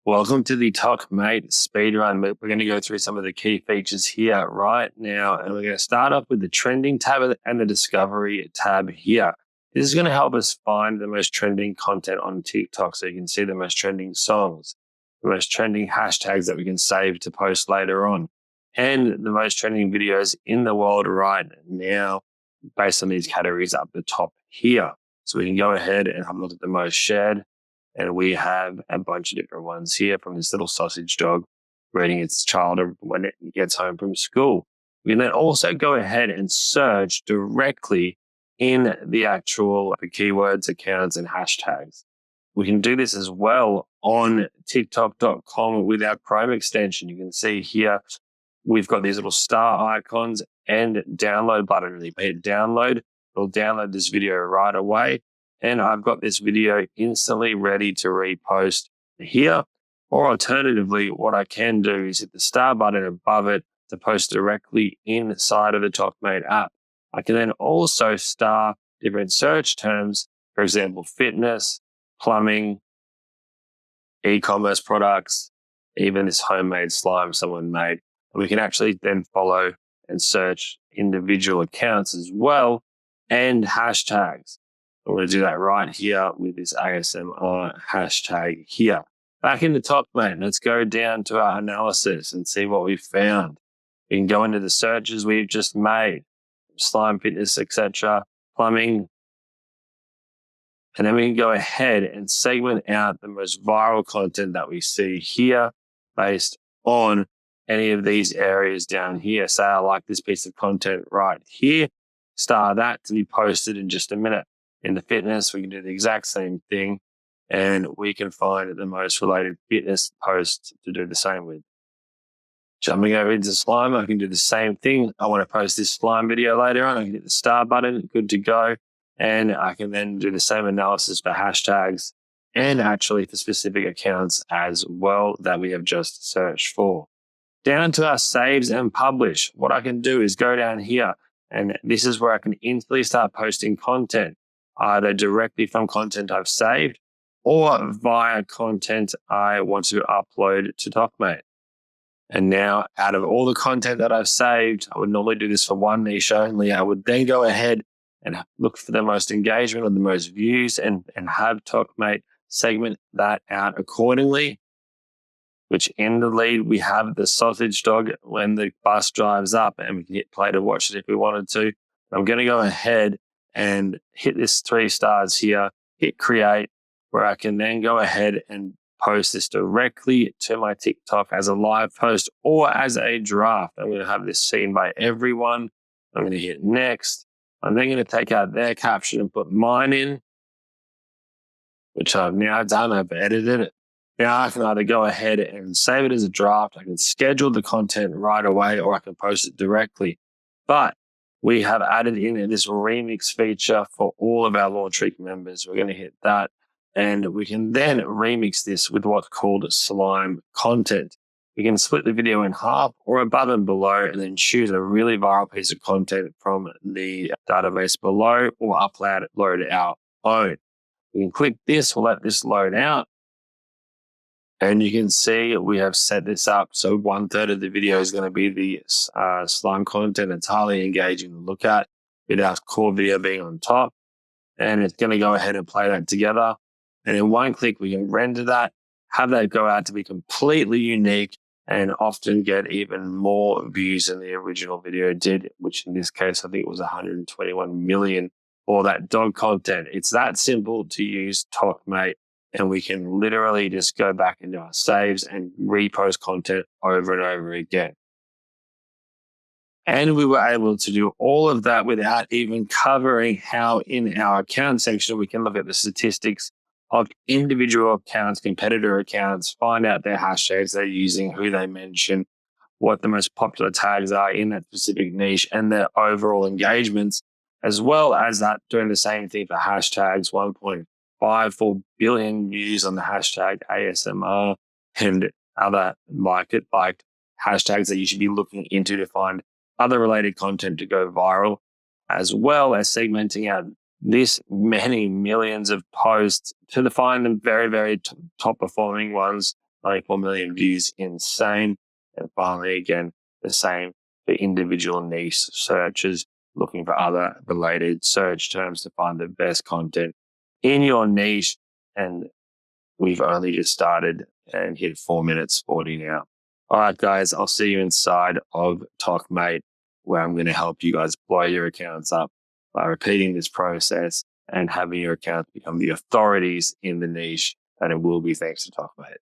Welcome to the TokMate speedrun. We're going to go through some of the key features here right now, and we're going to start off with the trending tab and the discovery tab here. This is going to help us find the most trending content on TikTok, so you can see the most trending songs, the most trending hashtags that we can save to post later on, and the most trending videos in the world right now based on these categories up the top here. So we can go ahead and have a look at the most shared. And we have a bunch of different ones here, from this little sausage dog reading its child when it gets home from school. We can then also go ahead and search directly in the actual keywords, accounts, and hashtags. We can do this as well on tiktok.com with our Chrome extension. You can see here, we've got these little star icons and download button. When you hit download, it'll download this video right away. And I've got this video instantly ready to repost here. Or alternatively, what I can do is hit the star button above it to post directly inside of the TokMate app. I can then also star different search terms, for example, fitness, plumbing, e-commerce products, even this homemade slime someone made. And we can actually then follow and search individual accounts as well and hashtags. I'm going to do that right here with this ASMR hashtag here. Back in the TokMate, let's go down to our analysis and see what we found. We can go into the searches we've just made, slime, fitness, etc., plumbing. And then we can go ahead and segment out the most viral content that we see here based on any of these areas down here. Say I like this piece of content right here, star that to be posted in just a minute. In the fitness, we can do the exact same thing, and we can find the most related fitness posts to do the same with. Jumping over into slime, I can do the same thing. I want to post this slime video later on. I can hit the star button, good to go. And I can then do the same analysis for hashtags and actually for specific accounts as well that we have just searched for. Down to our saves and publish. What I can do is go down here, and this is where I can instantly start posting content, either directly from content I've saved or via content I want to upload to TokMate. And now, out of all the content that I've saved, I would normally do this for one niche only. I would then go ahead and look for the most engagement or the most views and have TokMate segment that out accordingly, which in the lead, we have the sausage dog when the bus drives up, and we can hit play to watch it if we wanted to. I'm going to go ahead and hit this 3 stars here, hit create, where I can then go ahead and post this directly to my TikTok as a live post or as a draft. I'm going to have this seen by everyone. I'm going to hit next. I'm then going to take out their caption and put mine in, which I've now done. I've edited it. Now I can either go ahead and save it as a draft. I can schedule the content right away, or I can post it directly. But we have added in this remix feature for all of our Launch Week members. We're going to hit that, and we can then remix this with what's called slime content. We can split the video in half or above and below, and then choose a really viral piece of content from the database below, or upload our own. We can click this, we'll let this load out. And you can see we have set this up so 1/3 of the video is going to be the slime content. It's highly engaging to look at, with our core video being on top. And it's going to go ahead and play that together. And in one click, we can render that, have that go out to be completely unique, and often get even more views than the original video did, which in this case, I think it was 121 million for that dog content. It's that simple to use TokMate. And we can literally just go back into our saves and repost content over and over again. And we were able to do all of that without even covering how in our account section, we can look at the statistics of individual accounts, competitor accounts, find out their hashtags they're using, who they mention, what the most popular tags are in that specific niche, and their overall engagements, as well as that doing the same thing for hashtags, 1.54 billion views on the hashtag ASMR and other like hashtags that you should be looking into to find other related content to go viral, as well as segmenting out this many millions of posts to find the very, very top performing ones 94 million views, insane. And finally, again, the same for individual niche searches, looking for other related search terms to find the best content in your niche. And we've only just started and hit 4 minutes 40 now. All right, guys, I'll see you inside of TokMate, where I'm going to help you guys blow your accounts up by repeating this process and having your accounts become the authorities in the niche. And it will be thanks to TokMate.